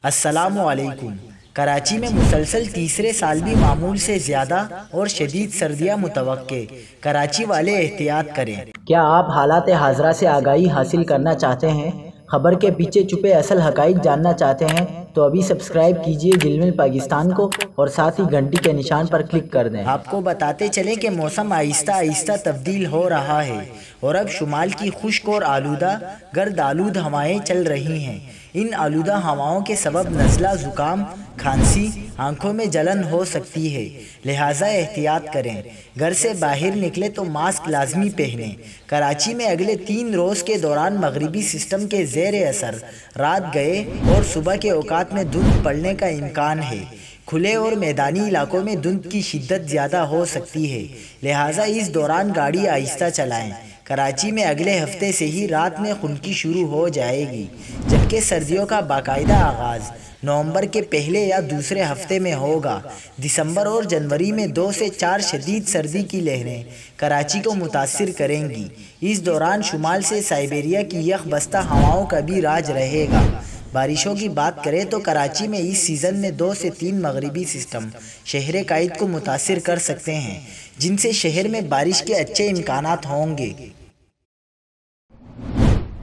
السلام علیکم۔ کراچی میں مسلسل تیسرے سال بھی معمول سے زیادہ اور شدید سردیاں متوقع، کراچی والے احتیاط کریں۔ کیا آپ حالات حاضرہ سے آگاہی حاصل کرنا چاہتے ہیں؟ خبر کے پیچھے چھپے اصل حقائق جاننا چاہتے ہیں تو ابھی سبسکرائب کیجئے جلمل پاکستان کو اور ساتھ ہی گھنٹی کے نشان پر کلک کر دیں۔ آپ کو بتاتے چلیں کہ موسم آہستہ آہستہ تبدیل ہو رہا ہے اور اب شمال کی خشک اور آلودہ گرد آلود ہوائیں چل رہی ہیں۔ ان آلودہ ہواؤں کے سبب نزلہ، زکام، کھانسی، آنکھوں میں جلن ہو سکتی ہے، لہٰذا احتیاط کریں۔ گھر سے باہر نکلے تو ماسک لازمی پہنیں۔ کراچی میں اگلے 3 روز کے دوران مغربی سسٹم کے زیر اثر رات گئے اور صبح کے اوقات میں دھند پڑنے کا امکان ہے۔ کھلے اور میدانی علاقوں میں دھند کی شدت زیادہ ہو سکتی ہے، لہٰذا اس دوران گاڑی آہستہ چلائیں۔ کراچی میں اگلے ہفتے سے ہی رات میں خنکی شروع ہو جائے گی، جبکہ سردیوں کا باقاعدہ آغاز نومبر کے پہلے یا دوسرے ہفتے میں ہوگا۔ دسمبر اور جنوری میں 2 سے 4 شدید سردی کی لہریں کراچی کو متاثر کریں گی۔ اس دوران شمال سے سائبیریا کی یخ بستہ ہواؤں کا بھی راج رہے گا۔ بارشوں کی بات کریں تو کراچی میں اس سیزن میں 2 سے 3 مغربی سسٹم شہر قائد کو متاثر کر سکتے ہیں، جن سے شہر میں بارش کے اچھے امکانات ہوں گے۔